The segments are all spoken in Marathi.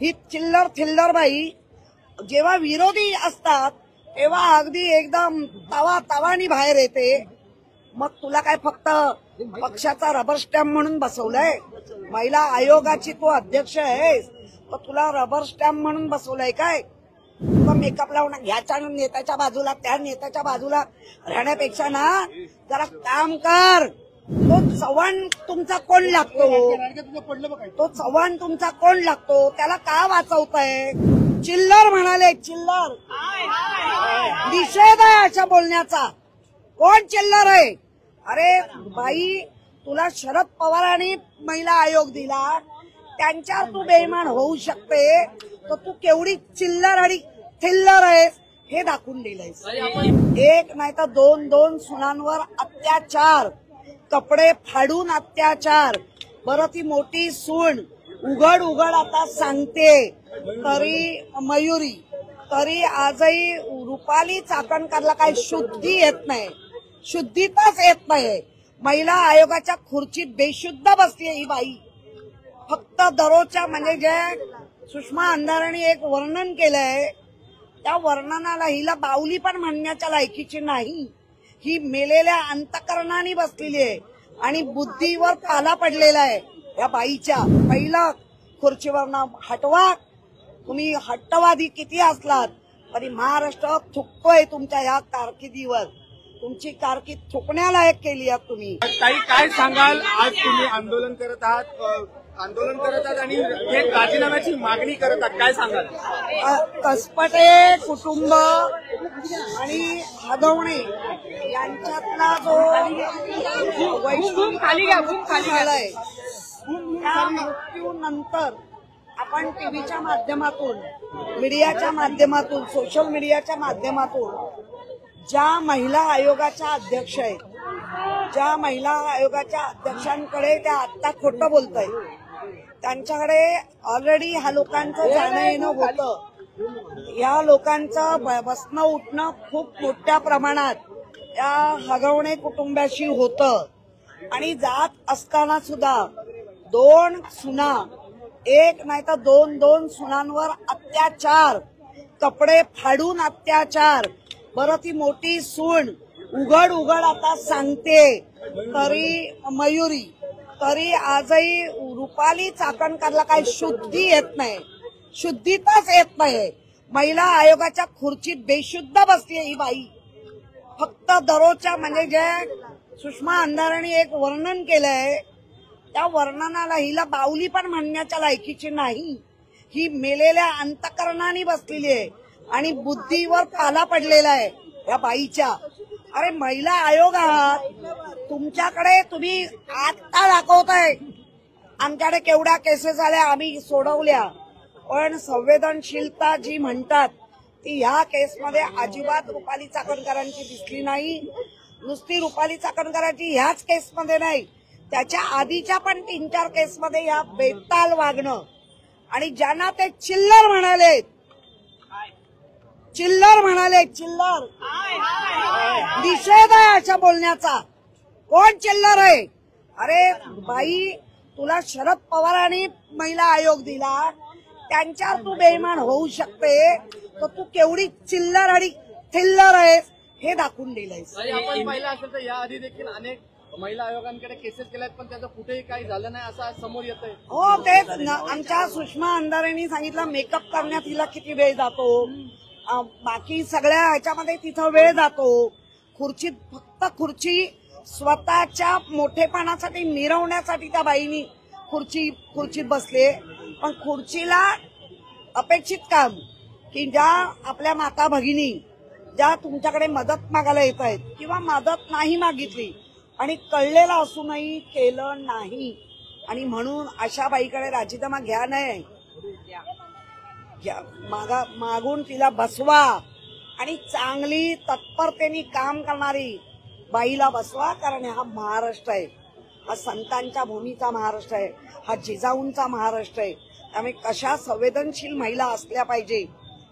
ही चिल्लर थिल्लर बाई जेव्हा विरोधी असतात तेव्हा अगदी एकदम तवानी बाहेर येते। मग तुला काय फक्त पक्षाचा रबर स्टॅम्प म्हणून बसवलंय? महिला आयोगाची तू अध्यक्ष आहेस तर तुला रबर स्टॅम्प म्हणून बसवलंय काय? तुला मेकअप लावून ह्याच्या नेत्याच्या बाजूला त्या नेत्याच्या बाजूला राहण्यापेक्षा ना जरा काम कर। तो चव्हाण तुमचा कोण लागतो? तो चव्हाण तुमचा कोण लागतो? त्याला का वाचवताय? चिल्लर म्हणाले, चिल्लर। निषेध आहे अशा बोलण्याचा। कोण चिल्लर आहे? अरे बाई, तुला शरद पवारांनी महिला आयोग दिला, त्यांच्यावर तू बेईमान होऊ शकते, तर तू केवढी चिल्लर आणि थिल्लर आहेस हे दाखवून दिलंयस। एक नाही तर दोन सुनांवर अत्याचार, कपडे फाडून अत्याचार। बरं ती मोठी सून उघड आता सांगते तरी मयुरी, तरी आजही रुपाली चाकणकरला काही शुद्धी येत नाही, शुद्धीतच येत नाही। महिला आयोगाच्या खुर्चीत बेशुद्ध बसलीये ही बाई। फक्त दररोजच्या म्हणजे जे सुषमा अंधारेंनी एक वर्णन केलंय त्या वर्णनाला हिला बावली पण म्हणण्याच्या लायकीची नाही। ही मेलेल्या अंतकरणाने बसलेली आहे आणि बुद्धीवर पाला पडलेला आहे या बाईच्या। पहिलं खुर्चीवरनं हटवा। तुम्ही हट्टवादी किती असलात तरी महाराष्ट्र थुकतोय तुमच्या या कारकिर्दीवर। तुमची कारकीर्द थुकण्यालायक केली आहे तुम्ही। ताई काय सांगाल, आज तुम्ही आंदोलन करत आहात आणि हे राजीनाम्याची मागणी करत आहात, काय सांगाल? कसपटे कुटुंब आणि हदवणे यांच्यातला जो वैश्विक झालाय त्या मृत्यूनंतर आपण टीव्हीच्या माध्यमातून, मीडियाच्या माध्यमातून, सोशल मीडियाच्या माध्यमातून ज्या महिला आयोगाच्या अध्यक्ष आहेत, ज्या महिला आयोगाच्या अध्यक्षांकडे त्या आत्ता खोटं बोलताय, त्यांच्याकडे ऑलरेडी ह्या लोकांचं जाणं येणं होतं। या लोकांचं बसणं उठणं खूप मोठ्या प्रमाणात या हगवणे कुटुंबाशी होतं आणि जात असताना सुद्धा दोन सुना, एक नाही तर दोन सुनांवर अत्याचार, कपडे फाडून अत्याचार। बरं ती मोठी सून उघड आता सांगते तरी मयुरी, तरी आजही रुपाली चाकणकरला काही शुद्धी येत नाही, शुद्धीतच येत नाही। महिला आयोगाच्या खुर्चीत बेशुद्ध बसलीये ही बाई। फक्त दररोजच्या म्हणजे जे सुषमा अंधारेंनी एक वर्णन केलंय त्या वर्णनाला हिला बावली पण म्हणण्याच्या लायकीची नाही। ही मेलेल्या अंतकरणाने बसलेली आहे आणि बुद्धीवर पाला पडलेला आहे या बाईच्या। अरे महिला आयोग आहात, तुमच्याकडे तुम्ही आत्ता दाखवताय आमच्याकडे केवढ्या केसेस आल्या, आम्ही सोडवल्या, पण संवेदनशीलता जी म्हणतात ती ह्या केसमध्ये अजिबात रुपाली चाकणकरांची दिसली नाही। नुसती रुपाली चाकणकरांची ह्याच केसमध्ये नाही, त्याच्या आधीच्या पण 3-4 केसमध्ये या बेताल वागणं आणि ज्यांना ते चिल्लर म्हणाले, चिल्लर निषेध आहे अशा बोलण्याचा। कोण चिल्लर आहे? अरे बाई, तुला शरद पवारांनी महिला आयोग दिला, त्यांच्यावर तू बेईमान होऊ शकते, तर तू केवढी चिल्लर आणि थिल्लर आहेस हे दाखवून दिलंयस। आपण पाहिलं असेल तर याआधी देखील अनेक महिला आयोगांकडे केसेस केल्यात पण त्याचं कुठेही काही झालं नाही असं समोर येतंय। हो, तेच आमच्या सुषमा अंधारेंनी सांगितलं मेकअप करण्यात तिला किती वेळ जातो, बाकी सगळ्या ह्याच्यामध्ये तिथं वेळ जातो। खुर्चीत फक्त खुर्ची स्वतःच्या मोठेपणासाठी मिरवण्यासाठी त्या बाईनी खुर्चीत बसले, पण खुर्चीला अपेक्षित काम की ज्या आपल्या माता भगिनी ज्या तुमच्याकडे मदत मागायला येत आहेत किंवा मदत नाही मागितली आणि कळलेलं असूनही केलं नाही, आणि म्हणून अशा बाईकडे राजीनामा घ्या नाही, मागून तिला बसवा आणि चांगली तत्परतेने काम करणारी बाईला बसवा। कारण हा महाराष्ट्र आहे, हा संतांच्या भूमीचा महाराष्ट्र आहे, हा जिजाऊंचा महाराष्ट्र आहे। त्यामुळे कशा संवेदनशील महिला असल्या पाहिजे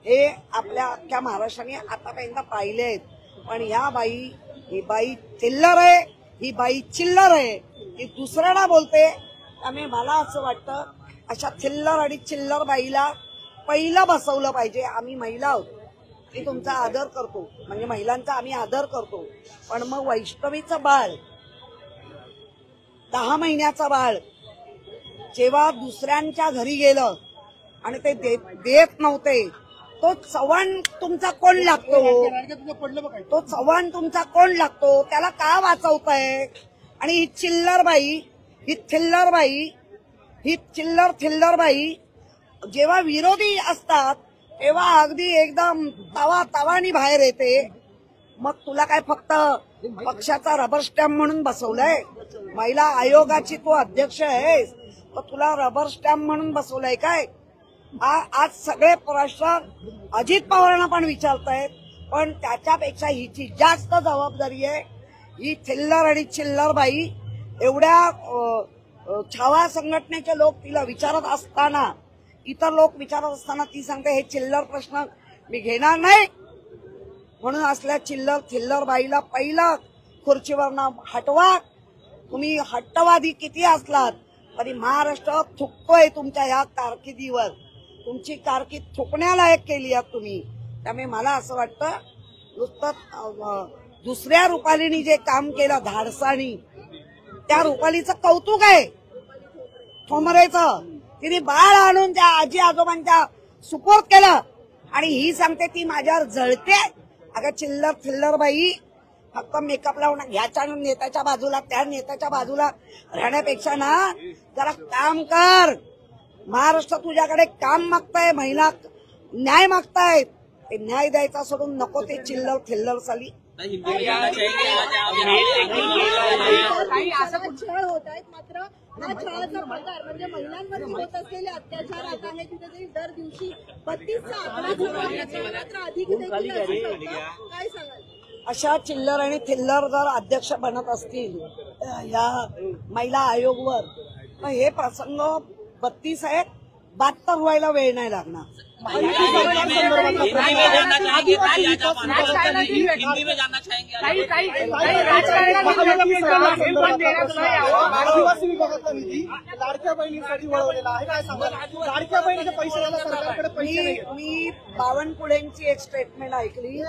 हे आपल्या अख्ख्या महाराष्ट्राने आतापर्यंत पाहिले आहेत। पण ही बाई थिल्लर आहे, ही बाई चिल्लर आहे, ही दुसऱ्याला बोलते। त्यामुळे मला असं वाटतं अशा थिल्लर आणि चिल्लर बाईला पहिलं बसवलं पाहिजे. आम्ही महिला आहोत, मी तुमचा आदर करतो, म्हणजे महिलांचा आम्ही आदर करतो, पण मग वैष्णवीचं बाळ 10 महिन्याचं बाळ जेव्हा दुसऱ्यांच्या घरी गेलं आणि ते देत नव्हते, तो चव्हाण तुमचा कोण लागतो? तो चव्हाण तुमचा कोण लागतो? त्याला का वाचवताय? आणि ही चिल्लर बाई, ही थिल्लर बाई, ही थिल्लर बाई जेव्हा विरोधी असतात तेव्हा अगदी एकदम तवानी बाहेर येते. मग तुला काय फक्त पक्षाचा रबर स्टॅम्प म्हणून बसवलंय? महिला आयोगाची तू अध्यक्ष आहेस, तर तुला रबर स्टॅम्प म्हणून बसवलंय काय? आज सगळे प्रश्न अजित पवारांना पण विचारतायत, पण त्याच्यापेक्षा हिची जास्त जबाबदारी आहे. ही थिल्लर आणि चिल्लर बाई एवढ्या छावा संघटनेचे लोक तिला विचारत असताना, इतर लोक विचारत असताना ती सांगते हे चिल्लर प्रश्न मी घेणार नाही. म्हणून असल्या थिल्लर बाईला पहिला खुर्चीवरनं हटवा. तुम्ही हट्टवादी किती असलात तरी महाराष्ट्र थुकतोय तुमच्या या कारकिर्दीवर. तुमची कारकीर्द थुकण्यालायक केली आहे तुम्ही. त्यामुळे मला असं वाटतं नुसतं दुसऱ्या रुपालीनी जे काम केलं धाडसानी, त्या रुपालीचं कौतुक आहे. ठोंबरेचं तिने बाळ आणून त्या आजी आजोबांच्या सुपोर्द केलं आणि ही सांगते ती माझ्यावर जळते. अगं चिल्लर थिल्लर बाई, फक्त मेकअप लावून ह्याच्या नेत्याच्या बाजूला त्या नेत्याच्या बाजूला राहण्यापेक्षा ना जरा काम कर. महाराष्ट्र तुझ्याकडे काम मागताय, महिला न्याय मागतायत, ते न्याय द्यायचा सोडून नको ते चिल्लर थिल्लर साली. काही छळ होत आहेत, मात्र हा छळाचा प्रकार म्हणजे महिलांवरती होत असलेले अत्याचार आता आहे तिथे दर दिवशी 32चा आकडा मात्र अधिक देखील काय सांगाल? अशा चिल्लर आणि थिल्लर जर अध्यक्ष बनत असतील या महिला आयोगवर, तर हे प्रसंग 32 आहेत, 72 व्हायला वेळ नाही लागणार. आदिवासी विभागातला निधी लाडक्या बहिणीसाठी वळवलेला आहे, काय सांगा? लाडक्या बहिणीचे पैसे द्यायला सरकारकडे पैसे नाही. मी बावनकुळेंची एक स्टेटमेंट ऐकली,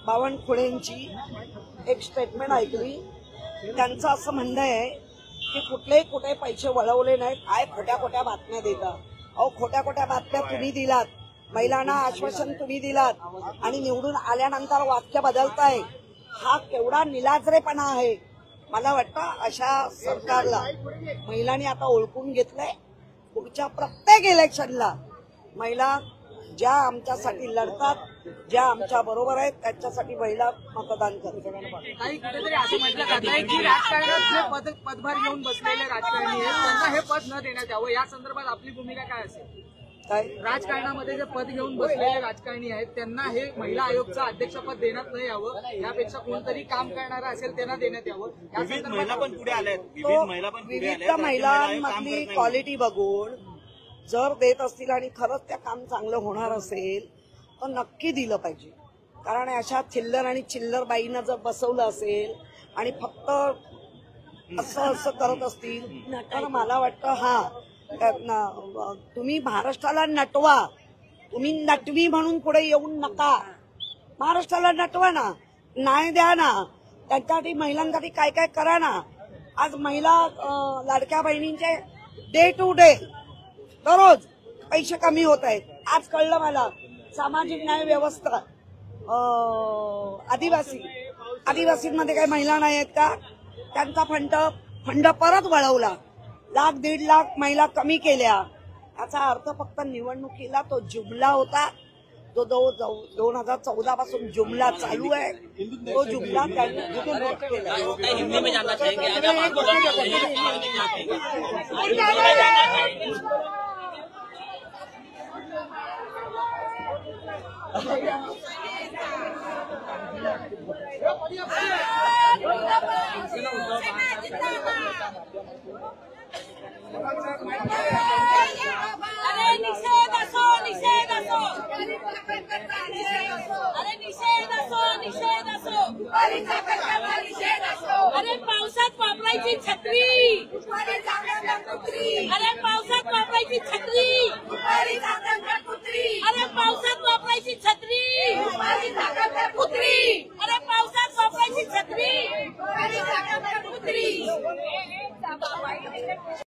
बावनकुळेंची एक स्टेटमेंट ऐकली. त्यांचं असं म्हणणं आहे की कुठे पैसे वळवले नाहीत. काय खोट्या बातम्या देतात. अहो खोट्या बातम्या तुम्ही दिलात, महिलांना आश्वासन तुम्ही दिलात आणि निवडून आल्यानंतर वाक्य बदलताय. हा केवढा निलाजरेपणा आहे. मला वाटतं अशा सरकारला महिलांनी आता ओळखून घेतलंय. पुढच्या प्रत्येक इलेक्शनला महिला ज्या आमच्यासाठी लढतात, ज्या आमच्या बरोबर आहेत, त्यांच्यासाठी महिला मतदान करतात. काही कुठेतरी असं म्हटलं जात आहे की राजकारणात जे पदभार घेऊन बसलेले राजकारणी आहेत त्यांना हे पद न देण्यात यावं, या संदर्भात आपली भूमिका काय असेल? काय राजकारणामध्ये जे पद घेऊन बसलेले राजकारणी आहेत त्यांना हे महिला आयोगचं अध्यक्षपद देण्यात न यावं, यापेक्षा कोणतरी काम करणारं असेल त्यांना देण्यात यावं. विविध महिला पण पुढे आल्यात, विविध महिलांमधली क्वालिटी बघून जर देत असतील आणि खरंच त्या काम चांगलं होणार असेल तर नक्की दिलं पाहिजे. कारण अशा थिल्लर आणि चिल्लर बाईंना जर बसवलं असेल आणि फक्त असं करत असतील तर मला वाटतं तुम्ही महाराष्ट्राला नटवा, तुम्ही नटवी म्हणून पुढे येऊन नका. महाराष्ट्राला नटवा ना, न्याय द्या ना, त्यांच्यासाठी महिलांसाठी काय काय करा ना. आज महिला लाडक्या बहिणींचे डे टू डे दररोज पैसे कमी होत आहेत. आज कळलं मला सामाजिक न्याय व्यवस्था आदिवासींमध्ये काही महिला नाही आहेत का? त्यांचा फंड परत वळवला, 1,00,000-1.5 लाख महिला कमी केल्या. याचा अर्थ फक्त निवडणुकीला तो जुमला होता, जो 2014 पासून जुमला चालू आहे. तो जुमला त्यांनी केला. अरे निषेध असो अरे निषेध असो अरे पावसात वापरायची छत्री, अरे पावसात वापरायची छत्री, अरे पावसात वापरायची छत्री, अरे पावसात वापरायची छत्री.